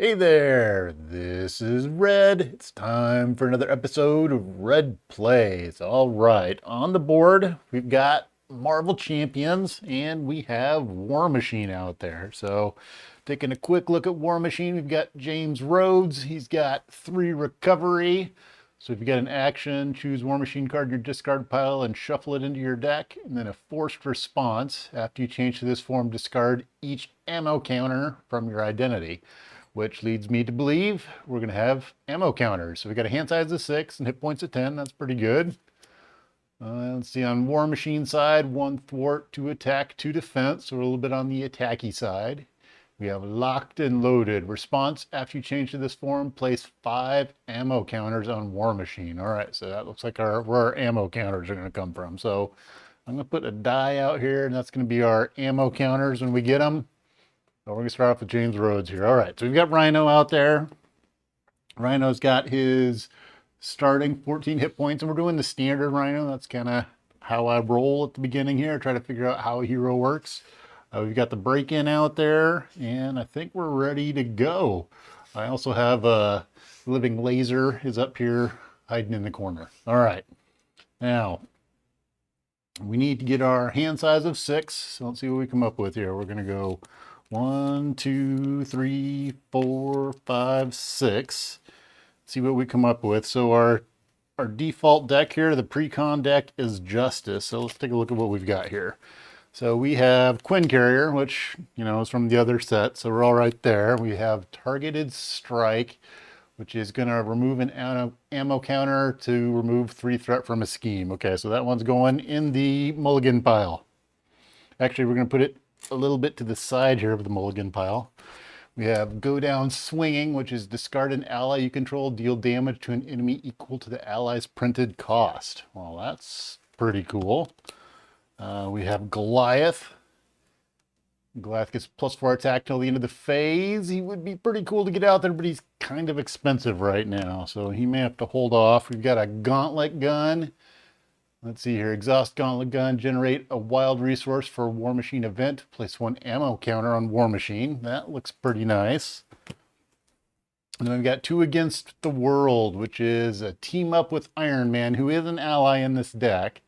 Hey there, this is Red. It's time for another episode of Red Plays. All right, on the board, we've got Marvel Champions and we have War Machine out there. So, taking a quick look at War Machine, we've got James Rhodes. He's got 3 recovery. So, if you got an action, choose War Machine card in your discard pile and shuffle it into your deck. And then a forced response. After you change to this form, discard each ammo counter from your identity, which leads me to believe we're going to have ammo counters. So we got a hand size of 6 and hit points of 10. That's pretty good. Let's see, on War Machine side, 1 thwart, 2 attack, 2 defense. So we're a little bit on the attacky side. We have locked and loaded. Response, after you change to this form, place 5 ammo counters on War Machine. All right, so that looks like where our ammo counters are going to come from. So I'm going to put a die out here, and that's going to be our ammo counters when we get them. So we're going to start off with James Rhodes here. All right, so we've got Rhino out there. Rhino's got his starting 14 hit points, and we're doing the standard Rhino. That's kind of how I roll at the beginning here, try to figure out how a hero works. We've got the break-in out there, and I think we're ready to go. I also have a living laser is up here hiding in the corner. All right, now we need to get our hand size of 6. So let's see what we come up with here. We're going to go 1, 2, 3, 4, 5, 6. See what we come up with. So our default deck here, the pre-con deck, is Justice. So let's take a look at what we've got here. So we have Quinn Carrier, which, you know, is from the other set. So we're all right there. We have Targeted Strike, which is going to remove an ammo counter to remove 3 threat from a scheme. Okay, so that one's going in the mulligan pile. Actually, we're going to put it a little bit to the side here of the mulligan pile. We have Go Down Swinging, which is discard an ally you control, deal damage to an enemy equal to the ally's printed cost. Well, that's pretty cool. We have Goliath. Goliath gets +4 attack till the end of the phase. He would be pretty cool to get out there, but he's kind of expensive right now, so he may have to hold off. We've got a Gauntlet Gun. Let's see here. Exhaust Gauntlet Gun. Generate a wild resource for a War Machine event. Place 1 ammo counter on War Machine. That looks pretty nice. And then we've got 2 Against the World, which is a team up with Iron Man, who is an ally in this deck.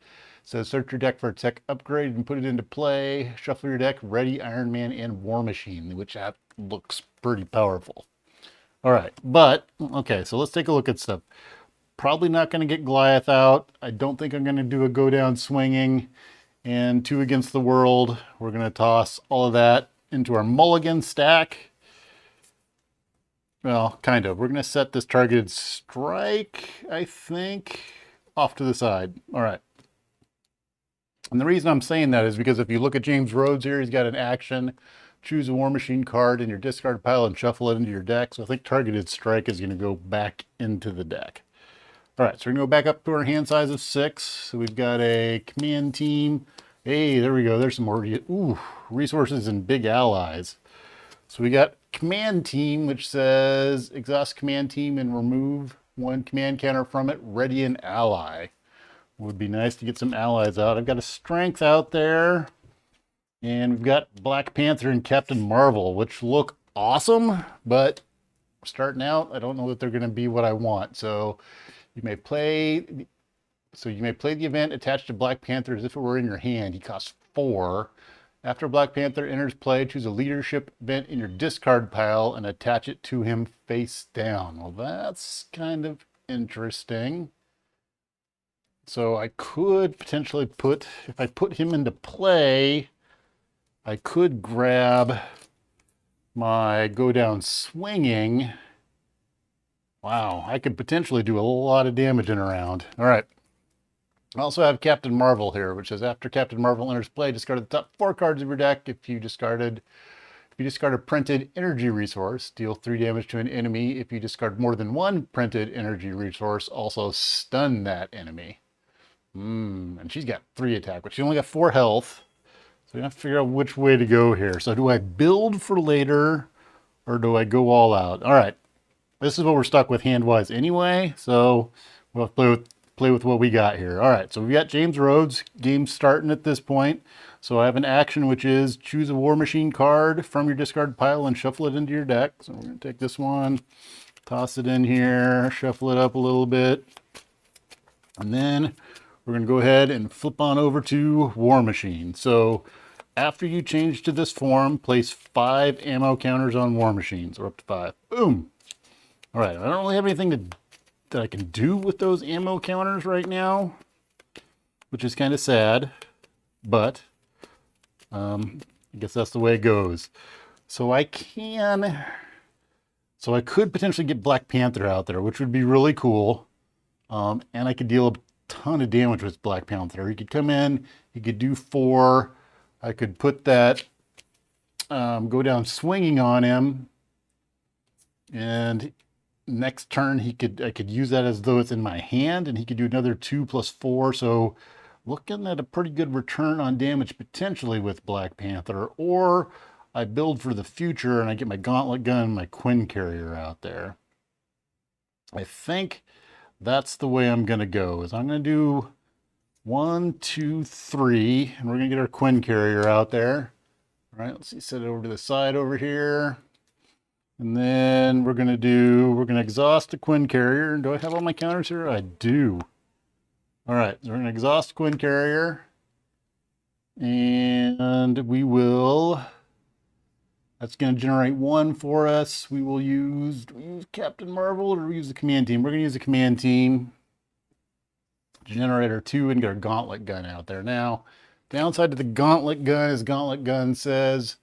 So search your deck for a tech upgrade and put it into play. Shuffle your deck, ready Iron Man and War Machine, which that looks pretty powerful. All right, but, okay, so let's take a look at stuff. Probably not going to get Goliath out. I don't think I'm going to do a Go Down Swinging. And 2 Against the World. We're going to toss all of that into our mulligan stack. Well, kind of. We're going to set this Targeted Strike, I think, off to the side. All right. And the reason I'm saying that is because if you look at James Rhodes here, he's got an action. Choose a War Machine card in your discard pile and shuffle it into your deck. So I think Targeted Strike is going to go back into the deck. All right, so we're going to go back up to our hand size of 6. So we've got a command team. Hey, there we go. There's some more resources and big allies. So we got command team, which says exhaust command team and remove 1 command counter from it. Ready an ally. Would be nice to get some allies out. I've got a strength out there. And we've got Black Panther and Captain Marvel, which look awesome, but starting out, I don't know that they're going to be what I want. So you may play the event attached to Black Panther as if it were in your hand. He costs 4. After Black Panther enters play, choose a leadership event in your discard pile and attach it to him face down. Well, that's kind of interesting. So I could potentially if I put him into play, I could grab my Go Down Swinging. Wow, I could potentially do a lot of damage in a round. All right. I also have Captain Marvel here, which says after Captain Marvel enters play, discard the top 4 cards of your deck. If you discard a printed energy resource, deal 3 damage to an enemy. If you discard more than 1 printed energy resource, also stun that enemy. And she's got 3 attack, but she only got 4 health. So we have to figure out which way to go here. So do I build for later or do I go all out? All right. This is what we're stuck with hand-wise anyway. So we'll play with what we got here. All right. So we got James Rhodes. Game starting at this point. So I have an action which is choose a War Machine card from your discard pile and shuffle it into your deck. So we're going to take this one, toss it in here, shuffle it up a little bit, and then we're going to go ahead and flip on over to War Machine. So after you change to this form, place 5 ammo counters on War Machines, or up to 5. Boom! All right, I don't really have anything that I can do with those ammo counters right now, which is kind of sad, but I guess that's the way it goes. So I could potentially get Black Panther out there, which would be really cool. And I could deal a ton of damage with Black Panther. He could come in, he could do 4. I could put that, go down swinging on him, and next turn I could use that as though it's in my hand, and he could do another 2 plus 4. So looking at a pretty good return on damage potentially with Black Panther, or I build for the future and I get my Gauntlet Gun and my Quinn Carrier out there. I think that's the way I'm going to go, is I'm going to do 1, 2, 3, and we're going to get our Quinn Carrier out there. All right, let's see, set it over to the side over here. And then we're going to exhaust the Quinn Carrier. Do I have all my counters here? I do. All right, so we're going to exhaust Quinn Carrier, and that's going to generate 1 for us. Do we use Captain Marvel, or do we use the command team? We're going to use the command team. Generate our 2 and get our Gauntlet Gun out there. Now, downside to the Gauntlet Gun is Gauntlet Gun says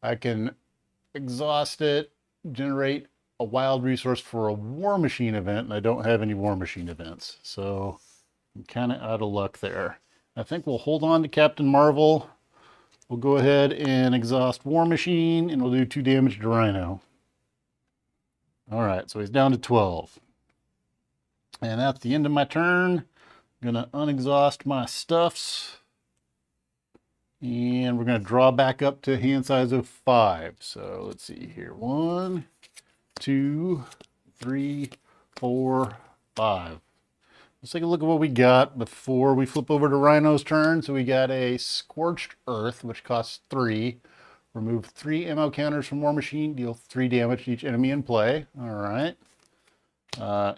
I can exhaust it, generate a wild resource for a War Machine event, and I don't have any War Machine events. So I'm kind of out of luck there. I think we'll hold on to Captain Marvel. We'll go ahead and exhaust War Machine, and we'll do 2 damage to Rhino. All right, so he's down to 12. And that's the end of my turn. I'm going to unexhaust my stuffs. And we're going to draw back up to hand size of 5. So let's see here. 1, 2, 3, 4, 5. Let's take a look at what we got before we flip over to Rhino's turn. So we got a Scorched Earth, which costs 3. Remove 3 ammo counters from War Machine. Deal 3 damage to each enemy in play. All right.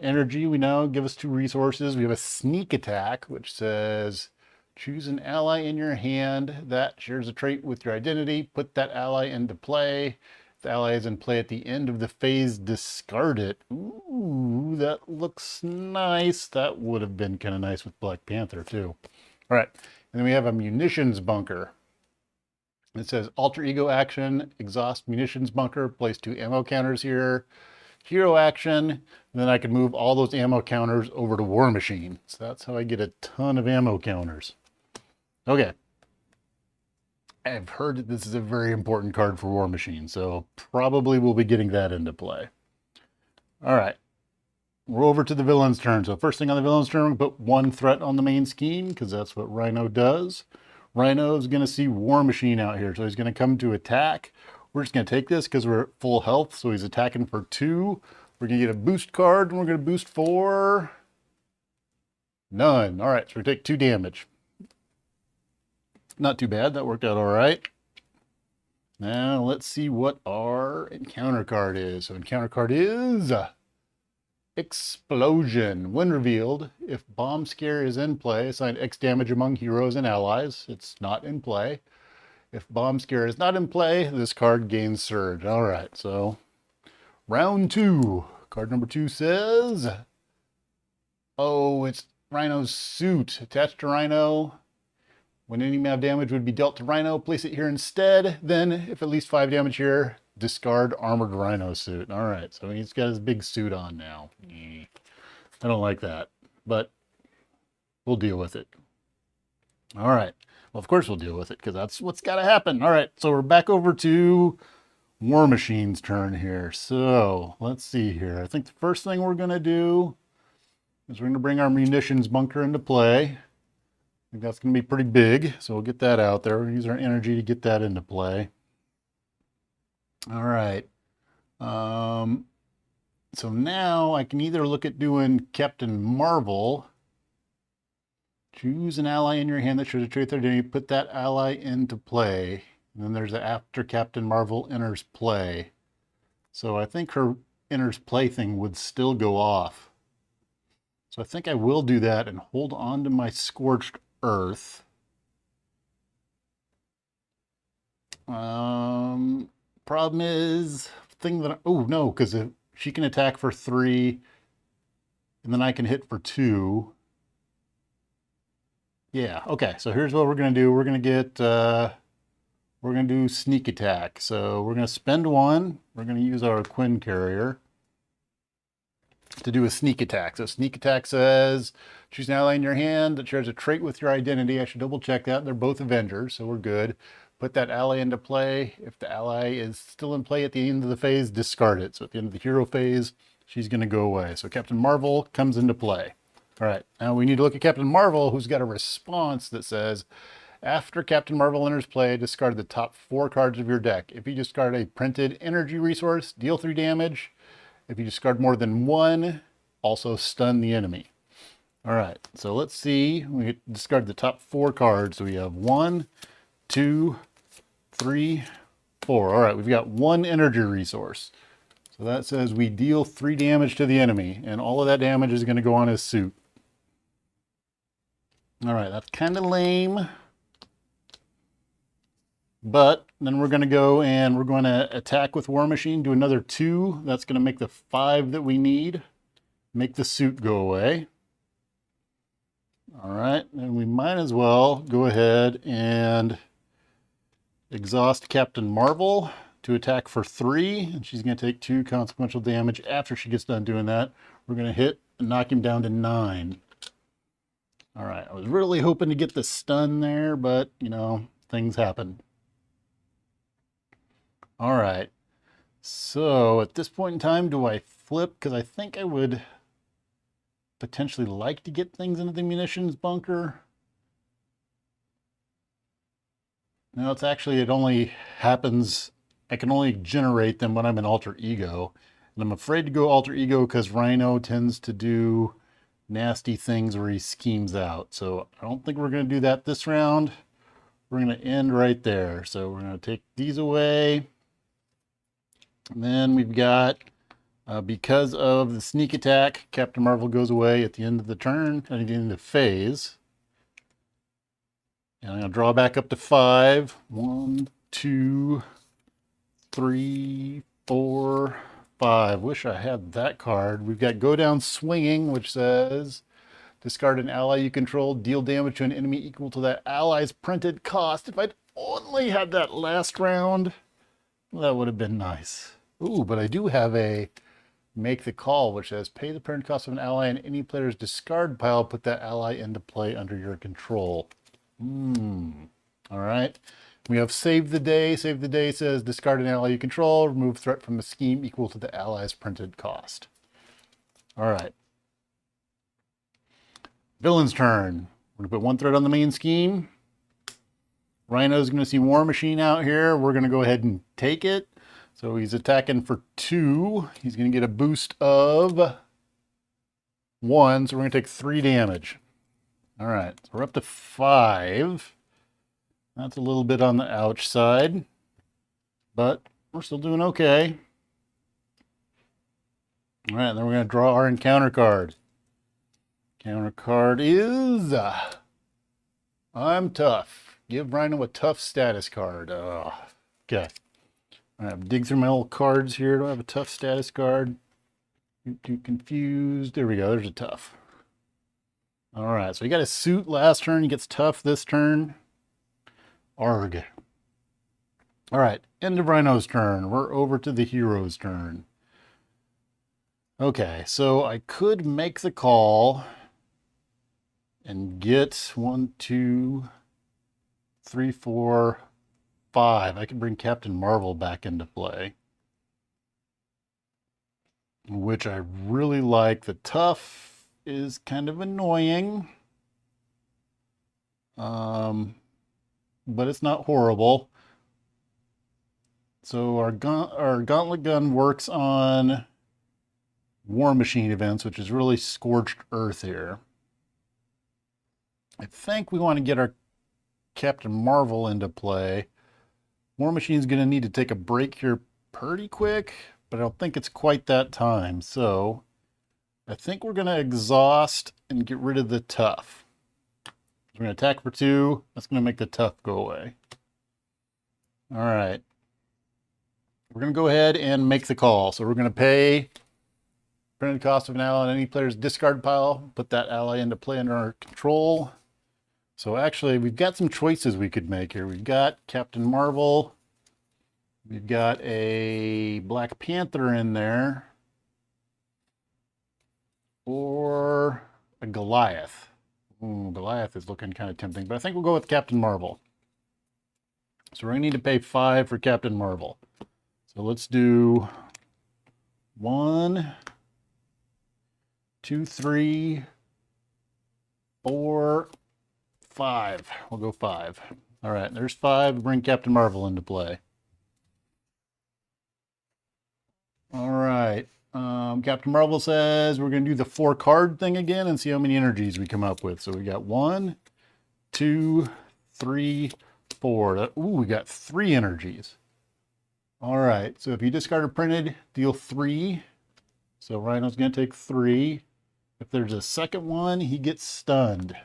Energy, we know, give us 2 resources. We have a Sneak Attack, which says choose an ally in your hand that shares a trait with your identity. Put that ally into play. If the ally is in play at the end of the phase, discard it. Ooh, that looks nice. That would have been kind of nice with Black Panther too. All right, and then we have a munitions bunker. It says alter ego action, exhaust munitions bunker, place 2 ammo counters here. Hero action, and then I can move all those ammo counters over to War Machine. So that's how I get a ton of ammo counters. Okay. I've heard that this is a very important card for War Machine, so probably we'll be getting that into play. All right. We're over to the villain's turn. So first thing on the villain's turn, we put 1 threat on the main scheme, because that's what Rhino does. Rhino is going to see War Machine out here, so he's going to come to attack. We're just going to take this because we're at full health, so he's attacking for 2. We're going to get a boost card, and we're going to boost for none. All right, so we take 2 damage. Not too bad. That worked out all right. Now let's see what our encounter card is. So encounter card is Explosion. When revealed, if Bomb Scare is in play, assign X damage among heroes and allies. It's not in play. If Bomb Scare is not in play, this card gains Surge. All right, so round 2. Card number 2 says, oh, it's Rhino's suit. Attached to Rhino. When any amount of damage would be dealt to Rhino, place it here instead. Then, if at least 5 damage here, discard Armored Rhino suit. All right, so he's got his big suit on now. I don't like that, but we'll deal with it. All right. Well, of course we'll deal with it, because that's what's got to happen. All right, so we're back over to War Machine's turn here. So, let's see here. I think the first thing we're going to do is we're going to bring our munitions bunker into play. I think that's going to be pretty big, so we'll get that out there. We'll use our energy to get that into play. All right. So now I can either look at doing Captain Marvel, Choose an ally in your hand that shows a trait there. You put that ally into play. And then there's the after Captain Marvel enters play. So I think her enters play thing would still go off. So I think I will do that and hold on to my Scorched Earth. Problem is, oh no, because she can attack for 3, and then I can hit for 2. Yeah, okay, so here's what we're going to do. We're going to get, we're going to do sneak attack. So we're going to spend 1. We're going to use our Quinn carrier to do a sneak attack. So sneak attack says, choose an ally in your hand that shares a trait with your identity. I should double check that. They're both Avengers, so we're good. Put that ally into play. If the ally is still in play at the end of the phase, discard it. So at the end of the hero phase, she's going to go away. So Captain Marvel comes into play. All right, now we need to look at Captain Marvel, who's got a response that says, after Captain Marvel enters play, discard the top 4 cards of your deck. If you discard a printed energy resource, deal 3 damage. If you discard more than 1, also stun the enemy. All right, so let's see. We discard the top 4 cards. So we have 1, 2, 3, 4. All right, we've got 1 energy resource. So that says we deal 3 damage to the enemy, and all of that damage is going to go on his suit. All right, that's kind of lame. But then we're going to go and we're going to attack with War Machine, do another 2. That's going to make the 5 that we need. Make the suit go away. All right, and we might as well go ahead and exhaust Captain Marvel to attack for 3. And she's going to take 2 consequential damage after she gets done doing that. We're going to hit and knock him down to 9. All right, I was really hoping to get the stun there, but, you know, things happen. All right, so at this point in time, do I flip? Because I think I would potentially like to get things into the munitions bunker. No, it's actually, it only happens, I can only generate them when I'm in alter ego. And I'm afraid to go alter ego because Rhino tends to do nasty things where he schemes out. So I don't think we're going to do that this round. We're going to end right there. So we're going to take these away. And then we've got, because of the sneak attack, Captain Marvel goes away at the end of the turn, at the end of the phase. And I'm going to draw back up to 5. 1, 2, 3, 4, 5. Wish I had that card. We've got Go Down Swinging, which says discard an ally you control, deal damage to an enemy equal to that ally's printed cost. If I'd only had that last round, that would have been nice. Ooh, but I do have a Make the Call, which says pay the print cost of an ally in any player's discard pile, put that ally into play under your control. All right. We have Save the Day. Save the Day says discard an ally you control, remove threat from the scheme equal to the ally's printed cost. All right. Villain's turn. We're going to put 1 threat on the main scheme. Rhino's going to see War Machine out here. We're going to go ahead and take it. So he's attacking for 2. He's going to get a boost of 1. So we're going to take 3 damage. All right. So we're up to 5. That's a little bit on the ouch side, but we're still doing okay. All right, then we're going to draw our encounter card. Counter card is I'm tough. Give Rhino a tough status card. Okay. All right, dig through my old cards here. Do I have a tough status card? Too confused. There we go. There's a tough. All right, so he got a suit last turn. He gets tough this turn. Arg. All right, end of Rhino's turn. We're over to the hero's turn. Okay, so I could make the call and get 1, 2, 3, 4, 5. I could bring Captain Marvel back into play, which I really like. The tough is kind of annoying. But it's not horrible. So our gauntlet gun works on War Machine events, which is really Scorched Earth here. I think we want to get our Captain Marvel into play. War Machine's going to need to take a break here pretty quick, but I don't think it's quite that time. So I think we're going to exhaust and get rid of the tough. We're going to attack for 2. That's going to make the tough go away. All right. We're going to go ahead and make the call. So we're going to pay printed cost of an ally on any player's discard pile. Put that ally into play under our control. So actually, we've got some choices we could make here. We've got Captain Marvel. We've got a Black Panther in there. Or a Goliath. Ooh, Goliath is looking kind of tempting, but I think we'll go with Captain Marvel. So we're going to need to pay 5 for Captain Marvel. So let's do 1, 2, 3, 4, 5. We'll go 5. All right, there's 5. Bring Captain Marvel into play. All right. Captain Marvel says we're going to do the 4 card thing again and see how many energies we come up with. So we got 1, 2, 3, 4. Ooh, we got 3 energies. All right. So if you discard a printed, deal 3. So Rhino's going to take 3. If there's a second one, he gets stunned.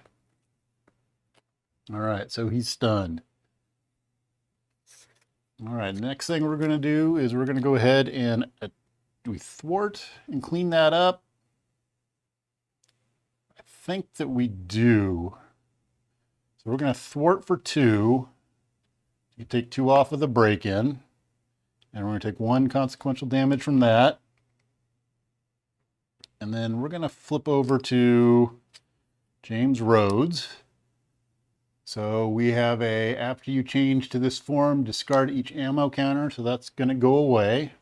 All right. So he's stunned. All right. Next thing we're going to do is we're going to go ahead and we thwart and clean that up. I think that we do. So we're going to thwart for 2. You take 2 off of the break-in. And we're going to take 1 consequential damage from that. And then we're going to flip over to James Rhodes. So we have after you change to this form, discard each ammo counter. So that's going to go away.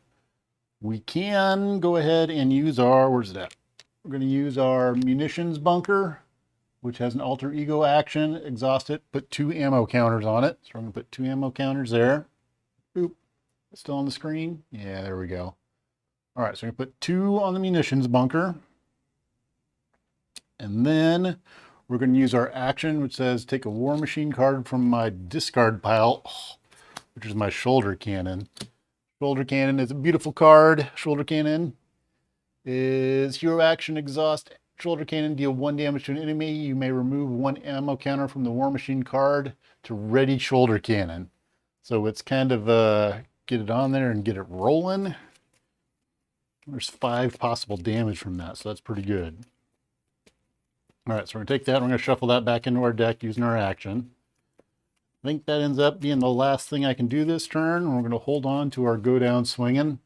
We can go ahead and use where's it at? We're going to use our munitions bunker, which has an alter ego action. Exhaust it, put 2 ammo counters on it. So we're going to put 2 ammo counters there. Boop. Still on the screen? Yeah, there we go. All right, so we're going to put 2 on the munitions bunker. And then we're going to use our action, which says take a War Machine card from my discard pile, which is my shoulder cannon. Shoulder cannon is a beautiful card. Shoulder cannon is hero action, exhaust. Shoulder cannon, deal 1 damage to an enemy. You may remove 1 ammo counter from the War Machine card to ready shoulder cannon. So it's kind of get it on there and get it rolling. There's 5 possible damage from that, so that's pretty good. All right, so we're going to take that. We're going to shuffle that back into our deck using our action. I think that ends up being the last thing I can do this turn. We're going to hold on to our go down swinging.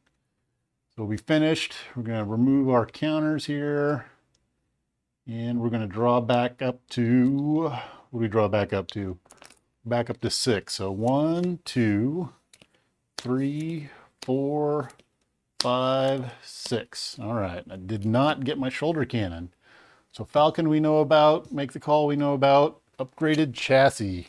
So we finished. We're going to remove our counters here. And we're going to draw back up to, what do we draw back up to? Back up to 6. So 1, 2, 3, 4, 5, 6. All right, I did not get my shoulder cannon. So Falcon we know about, make the call we know about, upgraded chassis.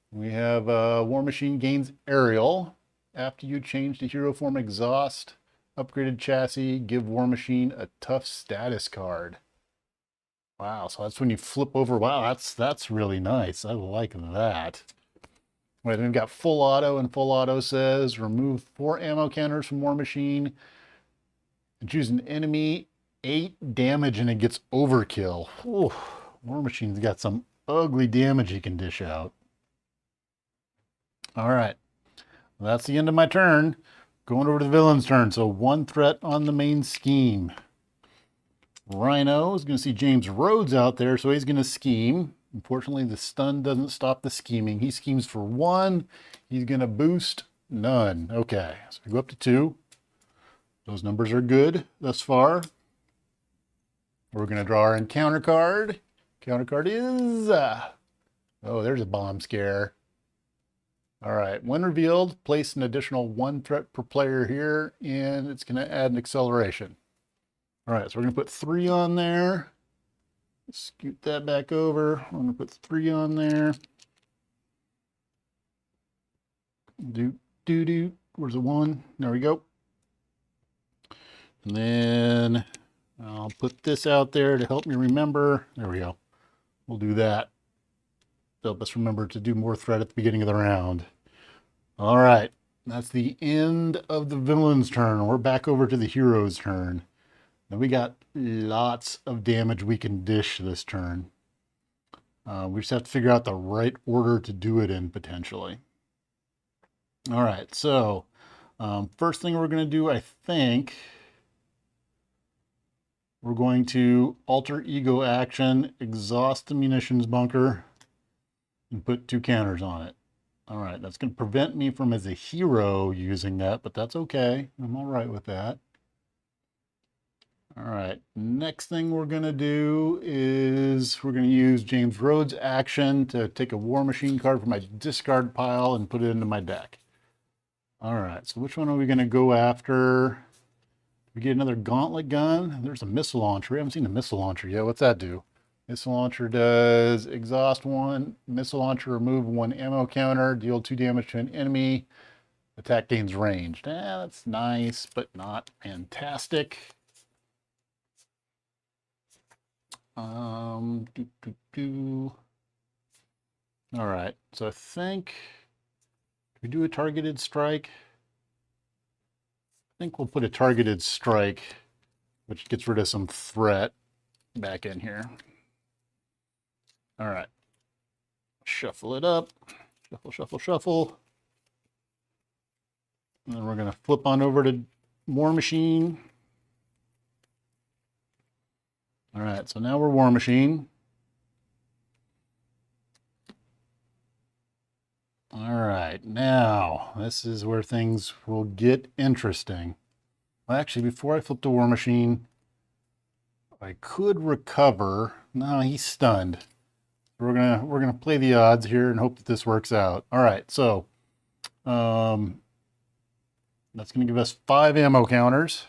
We have War Machine gains aerial. After you change to hero form exhaust, upgraded chassis, give War Machine a tough status card. Wow, so that's when you flip over. Wow, that's really nice. I like that. Right, then we've got full auto, and full auto says remove 4 ammo counters from War Machine and choose an enemy, 8 damage, and it gets overkill. Ooh, War Machine's got some ugly damage he can dish out. All right, well, that's the end of my turn. Going over to the villain's turn. So 1 threat on the main scheme. Rhino is going to see James Rhodes out there, so he's going to scheme. Unfortunately, the stun doesn't stop the scheming. He schemes for 1. He's going to boost none. Okay, so we go up to 2. Those numbers are good thus far. We're going to draw our encounter card. Counter card is, oh, there's a bomb scare. All right, when revealed, place an additional 1 threat per player here, and it's going to add an acceleration. All right, so we're going to put 3 on there. Scoot that back over. I'm going to put 3 on there. Where's the 1? There we go. And then I'll put this out there to help me remember. There we go. We'll do that. help us remember to do more threat at the beginning of the round. All right, that's the end of the villain's turn. We're back over to the hero's turn. Now we got lots of damage we can dish this turn. We just have to figure out the right order to do it in, potentially. All right, so first thing we're going to do, I think, we're going to alter ego action, exhaust the munitions bunker, and put 2 counters on it. All right, that's going to prevent me from, as a hero, using that, but that's okay. I'm all right with that. All right, next thing we're going to do is we're going to use James Rhodes' action to take a War Machine card from my discard pile and put it into my deck. All right, so which one are we going to go after? We get another gauntlet gun. There's a missile launcher. We haven't seen the missile launcher yet. What's that do? Missile launcher does exhaust 1. Missile launcher, remove 1 ammo counter, deal 2 damage to an enemy. Attack gains range. That's nice, but not fantastic. All right, so I think we do a targeted strike. I think we'll put a targeted strike, which gets rid of some threat back in here. All right, shuffle it up, shuffle, shuffle, shuffle. And then we're gonna flip on over to War Machine. All right, so now we're War Machine. All right, now this is where things will get interesting. Well, actually, before I flip to War Machine, I could recover. No, he's stunned. We're gonna play the odds here and hope that this works out. All right, so that's gonna give us 5 ammo counters.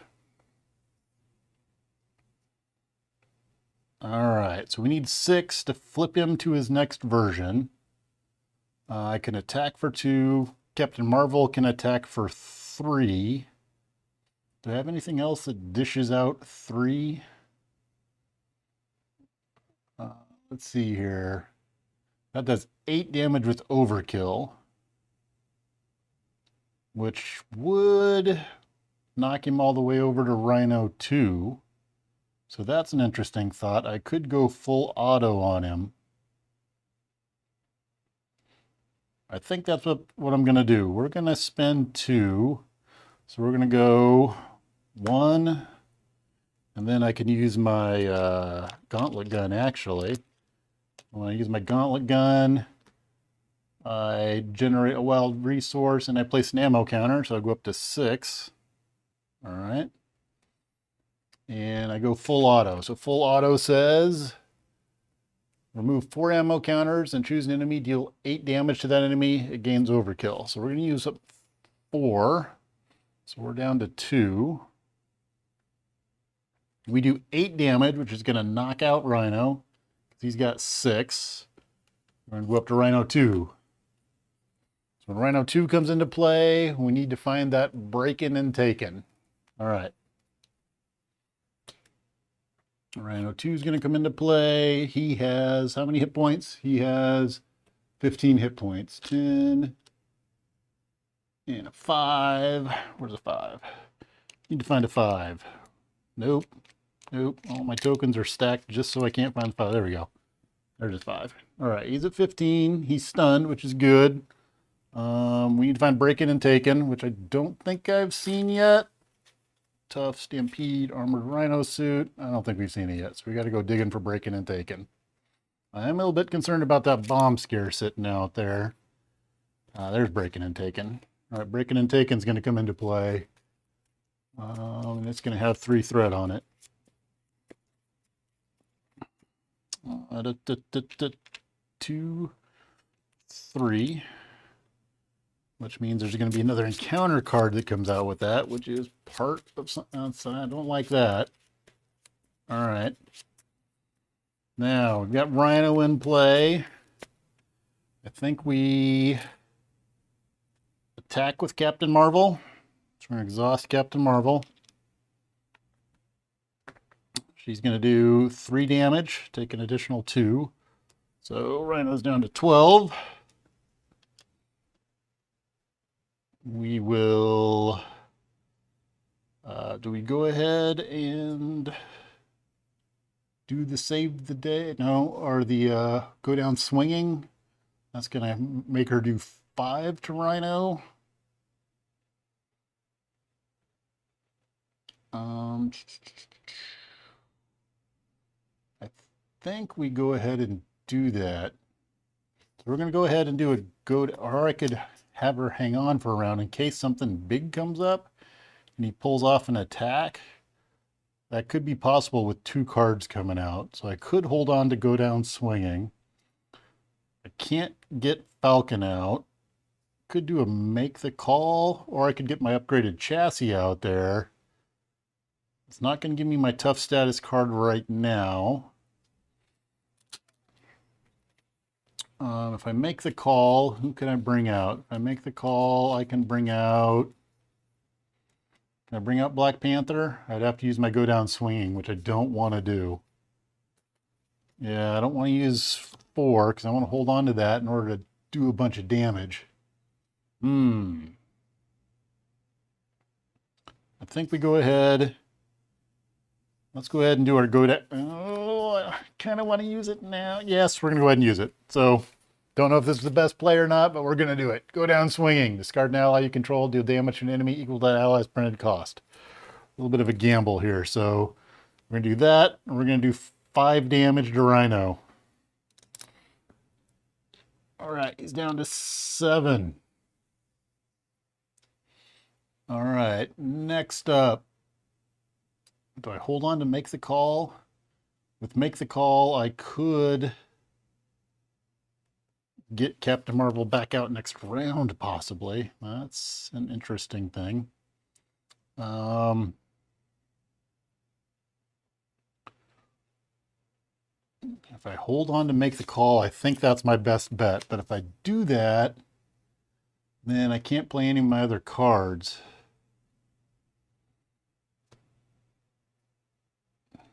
All right, so we need 6 to flip him to his next version. I can attack for 2. Captain Marvel can attack for 3. Do I have anything else that dishes out 3? Let's see here. That does 8 damage with overkill, which would knock him all the way over to Rhino 2. So that's an interesting thought. I could go full auto on him. I think that's what I'm going to do. We're going to spend 2. So we're going to go 1. And then I can use my gauntlet gun, actually. When I use my gauntlet gun, I generate a wild resource and I place an ammo counter. So I go up to 6. All right. And I go full auto. So full auto says remove 4 ammo counters and choose an enemy, deal 8 damage to that enemy. It gains overkill. So we're going to use up 4. So we're down to 2. We do 8 damage, which is going to knock out Rhino. He's got 6. We're going to go up to Rhino 2. So when Rhino 2 comes into play, we need to find that break-in and taken. All right. Rhino 2 is going to come into play. He has how many hit points? He has 15 hit points. 10 and a 5. Where's a 5? Need to find a 5. Nope. Nope. All my tokens are stacked just so I can't find the 5. There we go. There's a 5. All right. He's at 15. He's stunned, which is good. We need to find break-in and taken, which I don't think I've seen yet. Tough Stampede Armored Rhino suit. I don't think we've seen it yet, so we got to go digging for breaking and taking. I am a little bit concerned about that bomb scare sitting out there. There's breaking and taking. All right, breaking and taking is going to come into play. And it's going to have 3 threat on it. 2, 3. Which means there's going to be another encounter card that comes out with that, which is part of something outside. I don't like that. All right. Now, we've got Rhino in play. I think we attack with Captain Marvel. So we're going to exhaust Captain Marvel. She's going to do 3 damage, take an additional 2. So Rhino's down to 12. We will, do we go ahead and do the save the day? No, or the go down swinging? That's going to make her do 5 to Rhino. I think we go ahead and do that. So we're going to go ahead and do a or I could have her hang on for a round in case something big comes up and he pulls off an attack. That could be possible with 2 cards coming out. So I could hold on to go down swinging. I can't get Falcon out. Could do a make the call, or I could get my upgraded chassis out there. It's not going to give me my tough status card right now. If I make the call, who can I bring out? If I make the call, I can bring out... Can I bring out Black Panther? I'd have to use my go down swinging, which I don't want to do. Yeah, I don't want to use 4 because I want to hold on to that in order to do a bunch of damage. I think we go ahead. Let's go ahead and do our go down. Oh, I kind of want to use it now. Yes, we're going to go ahead and use it. So, don't know if this is the best play or not, but we're going to do it. Go down swinging. Discard an ally you control. Deal damage to an enemy equal to that ally's printed cost. A little bit of a gamble here. So, we're going to do that. And we're going to do 5 damage to Rhino. All right, he's down to 7. All right, next up. Do I hold on to make the call? With make the call, I could get Captain Marvel back out next round, possibly. That's an interesting thing. If I hold on to make the call, I think that's my best bet. But if I do that, then I can't play any of my other cards.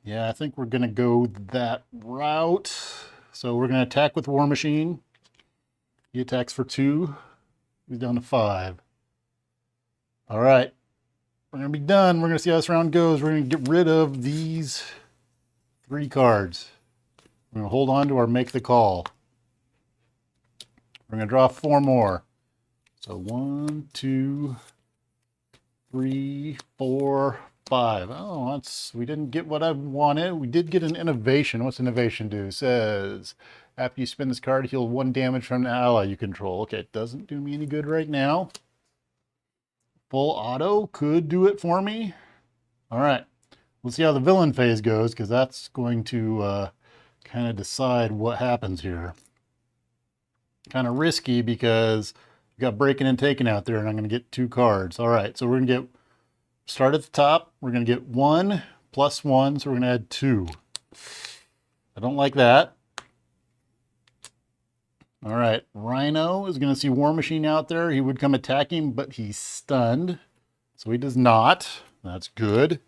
Yeah, I think we're going to go that route. So we're going to attack with War Machine. He attacks for 2. He's down to 5. All right. We're going to be done. We're going to see how this round goes. We're going to get rid of these 3 cards. We're going to hold on to our make the call. We're going to draw 4 more. So 1, 2, 3, 4, 5. Oh, we didn't get what I wanted. We did get an innovation. What's innovation do? It says, after you spend this card, heal 1 damage from an ally you control. Okay, it doesn't do me any good right now. Full auto could do it for me. All right, we'll see how the villain phase goes, because that's going to kind of decide what happens here. Kind of risky because we got breaking and taking out there, and I'm going to get 2 cards. All right, so we're going to get... Start at the top. We're going to get 1 plus 1, so we're going to add 2. I don't like that. All right, Rhino is going to see War Machine out there. He would come attacking, but he's stunned, so he does not. That's good.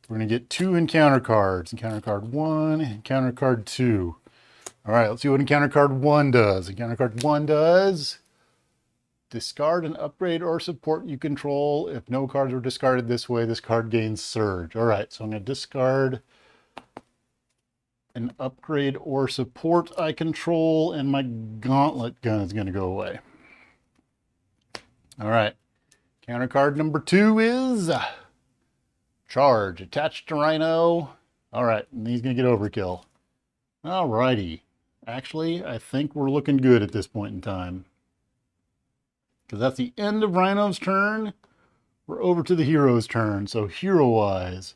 We're going to get 2 encounter cards. Encounter card 1, encounter card 2. All right, let's see what encounter card 1 does. Encounter card 1 does... Discard an upgrade or support you control. If no cards were discarded this way, this card gains surge. All right, so I'm going to discard an upgrade or support I control, and my gauntlet gun is going to go away. All right, counter card number 2 is charge. Attached to Rhino. All right, and he's going to get overkill. All righty. Actually, I think we're looking good at this point in time. Because that's the end of Rhino's turn. We're over to the hero's turn. So hero-wise,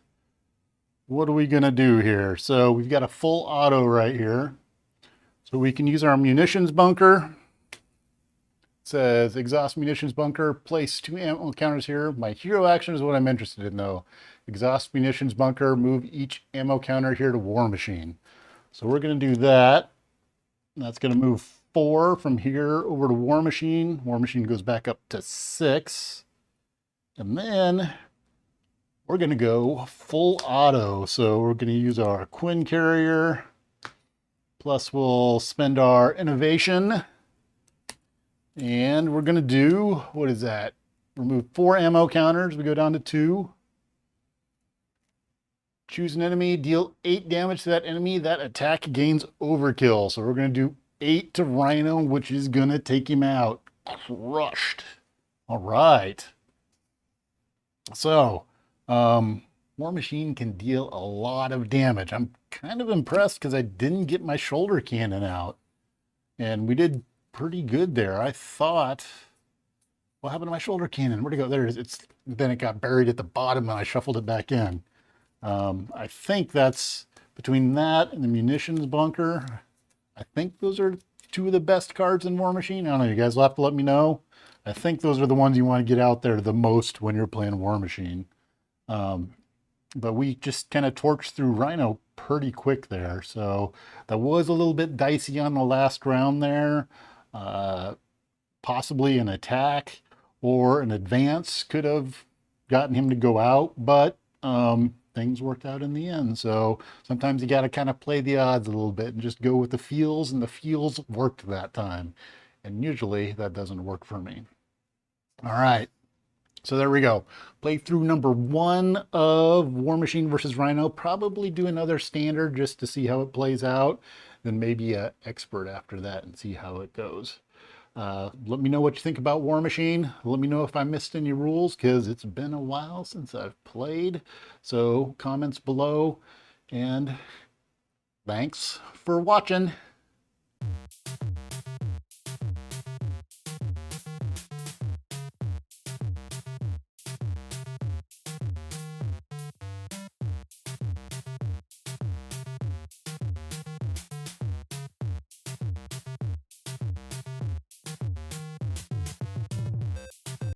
what are we going to do here? So we've got a full auto right here. So we can use our munitions bunker. It says exhaust munitions bunker. Place 2 ammo counters here. My hero action is what I'm interested in though. Exhaust munitions bunker. Move each ammo counter here to War Machine. So we're going to do that. That's going to move 4 from here over to War Machine. War Machine goes back up to 6. And then we're going to go full auto. So we're going to use our Quinn carrier Plus we'll spend our innovation. And we're going to do, what is that? Remove 4 ammo counters. We go down to 2. Choose an enemy, deal 8 damage to that enemy. That attack gains overkill. So we're going to do 8 to Rhino, which is going to take him out. Crushed. All right. So, War Machine can deal a lot of damage. I'm kind of impressed because I didn't get my shoulder cannon out. And we did pretty good there. I thought, what happened to my shoulder cannon? Where'd it go? There it is. Then it got buried at the bottom and I shuffled it back in. I think that's between that and the munitions bunker. I think those are 2 of the best cards in War Machine. I don't know. You guys will have to let me know. I think those are the ones you want to get out there the most when you're playing War Machine. But we just kind of torched through Rhino pretty quick there. So that was a little bit dicey on the last round there. Possibly an attack or an advance could have gotten him to go out, but things worked out in the end. So sometimes you got to kind of play the odds a little bit and just go with the feels, and the feels worked that time. And usually that doesn't work for me. All right. So there we go. Playthrough number 1 of War Machine versus Rhino. Probably do another standard just to see how it plays out. Then maybe an expert after that and see how it goes. Let me know what you think about War Machine. Let me know if I missed any rules because it's been a while since I've played. So comments below, and thanks for watching.